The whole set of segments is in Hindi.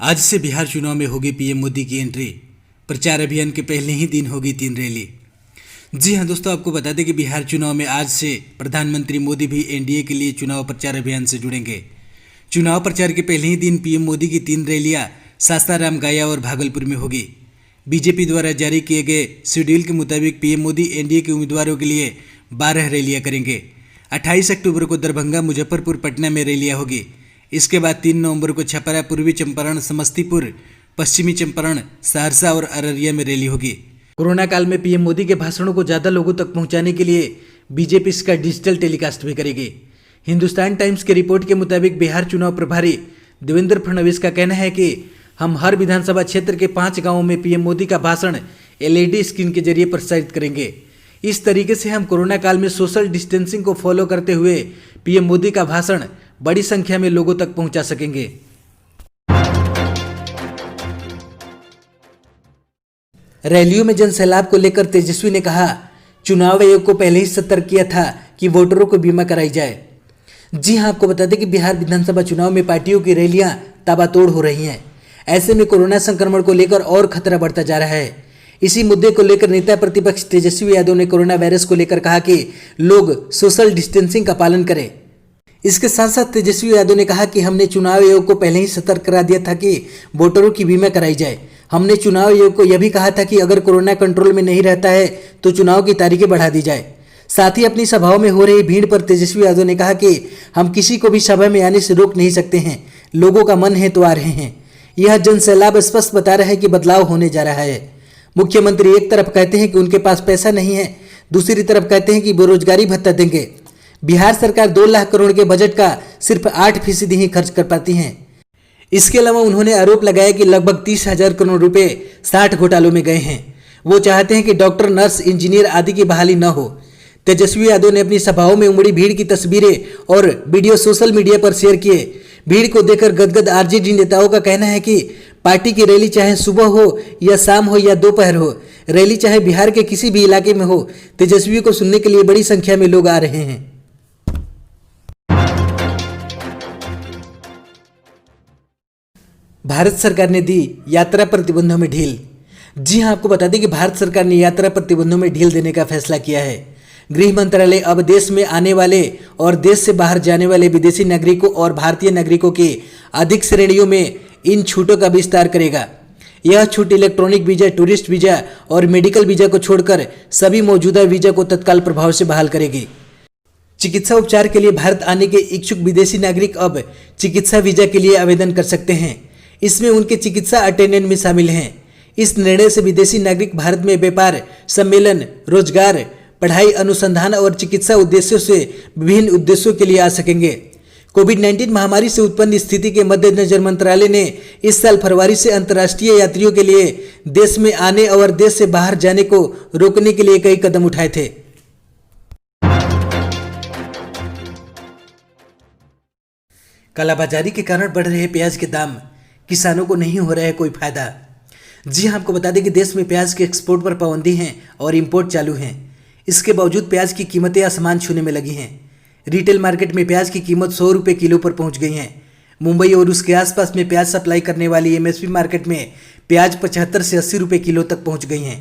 आज से बिहार चुनाव में होगी पीएम मोदी की एंट्री। प्रचार अभियान के पहले ही दिन होगी 3 रैली। जी हां दोस्तों, आपको बता दें कि बिहार चुनाव में आज से प्रधानमंत्री मोदी भी एनडीए के लिए चुनाव प्रचार अभियान से जुड़ेंगे। चुनाव प्रचार के पहले ही दिन पीएम मोदी की 3 रैलियां सासाराम, गया और भागलपुर में होगी। बीजेपी द्वारा जारी किए गए शेड्यूल के मुताबिक पीएम मोदी एनडीए के उम्मीदवारों के लिए 12 रैलियां करेंगे। 28 अक्टूबर को दरभंगा, मुजफ्फरपुर, पटना में रैलियां होगी। इसके बाद 3 नवंबर को छपरा, पूर्वी चंपारण, समस्तीपुर, पश्चिमी चंपारण, सहरसा और अररिया में रैली होगी। कोरोना काल में पीएम मोदी के भाषणों को ज़्यादा लोगों तक पहुंचाने के लिए बीजेपी इसका डिजिटल टेलीकास्ट भी करेगी। हिंदुस्तान टाइम्स की रिपोर्ट के मुताबिक बिहार चुनाव प्रभारी देवेंद्र फडणवीस का कहना है कि हम हर विधानसभा क्षेत्र के 5 गांवों में पीएम मोदी का भाषण एलईडी स्क्रीन के जरिए प्रसारित करेंगे। इस तरीके से हम कोरोना काल में सोशल डिस्टेंसिंग को फॉलो करते हुए पीएम मोदी का भाषण बड़ी संख्या में लोगों तक पहुंचा सकेंगे। रैलियों में जनसैलाब को लेकर तेजस्वी ने कहा, चुनाव आयोग को पहले ही सतर्क किया था कि वोटरों को बीमा कराई जाए। जी हां, आपको बता दें कि बिहार विधानसभा चुनाव में पार्टियों की रैलियां ताबड़तोड़ हो रही हैं। ऐसे में कोरोना संक्रमण को लेकर और खतरा बढ़ता जा रहा है। इसी मुद्दे को लेकर नेता प्रतिपक्ष तेजस्वी यादव ने कोरोना वायरस को लेकर कहा कि लोग सोशल डिस्टेंसिंग का पालन करें। इसके साथ साथ तेजस्वी यादव ने कहा कि हमने चुनाव आयोग को पहले ही सतर्क करा दिया था कि वोटरों की बीमा कराई जाए। हमने चुनाव आयोग को यह भी कहा था कि अगर कोरोना कंट्रोल में नहीं रहता है तो चुनाव की तारीखें बढ़ा दी जाए। साथ ही अपनी सभाओं में हो रही भीड़ पर तेजस्वी यादव ने कहा कि हम किसी को भी सभा में आने से रोक नहीं सकते हैं, लोगों का मन है तो आ रहे हैं। यह जनसैलाब स्पष्ट बता रहा है कि बदलाव होने जा रहा है। मुख्यमंत्री एक तरफ कहते हैं कि उनके पास पैसा नहीं है, दूसरी तरफ कहते हैं कि बेरोजगारी भत्ता देंगे। बिहार सरकार 2 लाख करोड़ के बजट का सिर्फ 8% ही खर्च कर पाती है। इसके अलावा उन्होंने आरोप लगाया कि लगभग 30,000 करोड़ रुपए 60 घोटालों में गए हैं। वो चाहते हैं कि डॉक्टर, नर्स, इंजीनियर आदि की बहाली न हो। तेजस्वी यादव ने अपनी सभाओं में उमड़ी भीड़ की तस्वीरें और वीडियो सोशल मीडिया पर शेयर किए। भीड़ को देखकर गदगद आरजेडी नेताओं का कहना है कि पार्टी की रैली चाहे सुबह हो या शाम हो या दोपहर हो, रैली चाहे बिहार के किसी भी इलाके में हो, तेजस्वी को सुनने के लिए बड़ी संख्या में लोग आ रहे हैं। भारत सरकार ने दी यात्रा प्रतिबंधों में ढील। जी हां, आपको बता दें कि भारत सरकार ने यात्रा प्रतिबंधों में ढील देने का फैसला किया है। गृह मंत्रालय अब देश में आने वाले और देश से बाहर जाने वाले विदेशी नागरिकों और भारतीय नागरिकों की अधिक श्रेणियों में इन छूटों का विस्तार करेगा। यह छूट इलेक्ट्रॉनिक वीजा, टूरिस्ट वीजा और मेडिकल वीजा को छोड़कर सभी मौजूदा वीजा को तत्काल प्रभाव से बहाल करेगी। चिकित्सा उपचार के लिए भारत आने के इच्छुक विदेशी नागरिक अब चिकित्सा वीजा के लिए आवेदन कर सकते हैं। इसमें उनके चिकित्सा अटेंडेंट भी शामिल हैं। इस निर्णय से विदेशी नागरिक भारत में व्यापार, सम्मेलन, रोजगार, पढ़ाई, अनुसंधान और चिकित्सा उद्देश्यों से विभिन्न उद्देश्यों के लिए आ सकेंगे। कोविड-19 महामारी से उत्पन्न स्थिति के मद्देनजर मंत्रालय ने इस साल फरवरी से अंतर्राष्ट्रीय यात्रियों के लिए देश में आने और देश से बाहर जाने को रोकने के लिए कई कदम उठाए थे। कालाबाजारी के कारण बढ़ रहे प्याज के दाम, किसानों को नहीं हो रहा है कोई फायदा। जी हां, आपको बता दें कि देश में प्याज के एक्सपोर्ट पर पाबंदी है और इंपोर्ट चालू है। इसके बावजूद प्याज की कीमतें आसमान छूने में लगी हैं। रिटेल मार्केट में प्याज की कीमत 100 रुपये किलो पर पहुंच गई है। मुंबई और उसके आसपास में प्याज सप्लाई करने वाली एमएसपी मार्केट में प्याज 75 से 80 रुपये किलो तक पहुंच गई हैं।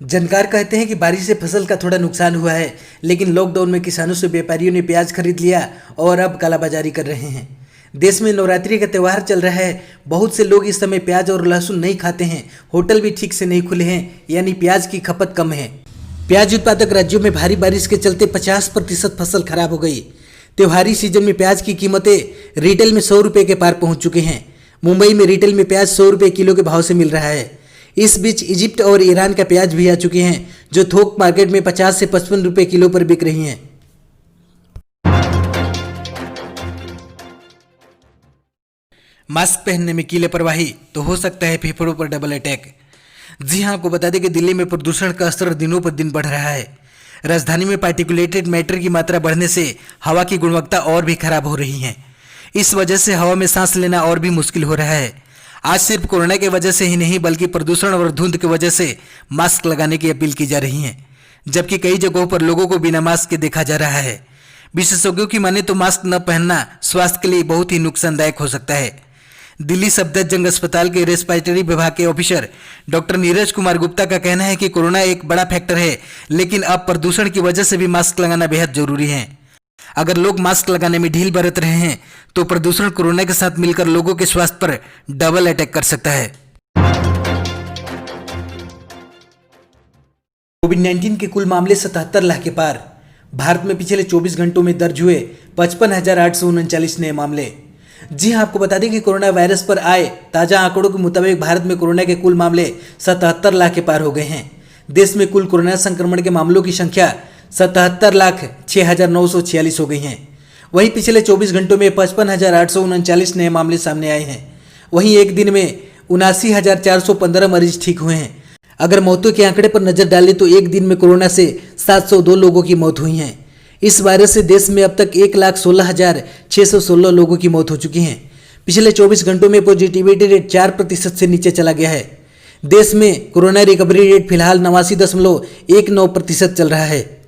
जानकार कहते हैं कि बारिश से फसल का थोड़ा नुकसान हुआ है, लेकिन लॉकडाउन में किसानों से व्यापारियों ने प्याज खरीद लिया और अब कालाबाजारी कर रहे हैं। देश में नवरात्रि का त्यौहार चल रहा है। बहुत से लोग इस समय प्याज और लहसुन नहीं खाते हैं। होटल भी ठीक से नहीं खुले हैं, यानी प्याज की खपत कम है। प्याज उत्पादक राज्यों में भारी बारिश के चलते 50% फसल खराब हो गई। त्योहारी सीजन में प्याज की कीमतें रिटेल में 100 रुपये के पार पहुंच चुके हैं। मुंबई में रिटेल में प्याज 100 रुपये किलो के भाव से मिल रहा है। इस बीच इजिप्ट और ईरान का प्याज भी आ चुके हैं, जो थोक मार्केट में 50 से 55 रुपये किलो पर बिक रही हैं। मास्क पहनने में की लापरवाही तो हो सकता है फेफड़ों पर डबल अटैक। जी हां, आपको बता दें कि दिल्ली में प्रदूषण का स्तर दिनों पर दिन बढ़ रहा है। राजधानी में पार्टिकुलेटेड मैटर की मात्रा बढ़ने से हवा की गुणवत्ता और भी खराब हो रही है। इस वजह से हवा में सांस लेना और भी मुश्किल हो रहा है। आज सिर्फ कोरोना की वजह से ही नहीं, बल्कि प्रदूषण और धुंध की वजह से मास्क लगाने की अपील की जा रही है, जबकि कई जगहों पर लोगों को बिना मास्क के देखा जा रहा है। विशेषज्ञों की माने तो मास्क न पहनना स्वास्थ्य के लिए बहुत ही नुकसानदायक हो सकता है। दिल्ली सफदरजंग अस्पताल के रेस्पिरेटरी विभाग के ऑफिसर डॉक्टर नीरज कुमार गुप्ता का कहना है कि कोरोना एक बड़ा फैक्टर है, लेकिन अब प्रदूषण की वजह से भी मास्क लगाना बेहद जरूरी है। अगर लोग मास्क लगाने में ढील बरत रहे हैं तो प्रदूषण कोरोना के साथ मिलकर लोगों के स्वास्थ्य पर डबल अटैक कर सकता है। कोविड-19 के कुल मामले 77 लाख के पार। भारत में पिछले 24 घंटों में दर्ज हुए 55,839 नए मामले। जी हां, आपको बता दें कि कोरोना वायरस पर आए ताजा आंकड़ों के मुताबिक भारत में कोरोना के कुल मामले 77 लाख के पार हो गए हैं। देश में कुल कोरोना संक्रमण के मामलों की संख्या 77,06,946 हो गई हैं। वहीं पिछले 24 घंटों में 55,839 नए मामले सामने आए हैं। वहीं एक दिन में 79,415 मरीज ठीक हुए हैं। अगर मौतों के आंकड़े पर नजर डालें तो एक दिन में कोरोना से 702 लोगों की मौत हुई है। इस वायरस से देश में अब तक 1,16,616 लोगों की मौत हो चुकी है। पिछले 24 घंटों में पॉजिटिविटी रेट 4% से नीचे चला गया है। देश में कोरोना रिकवरी रेट फिलहाल 89.19% चल रहा है।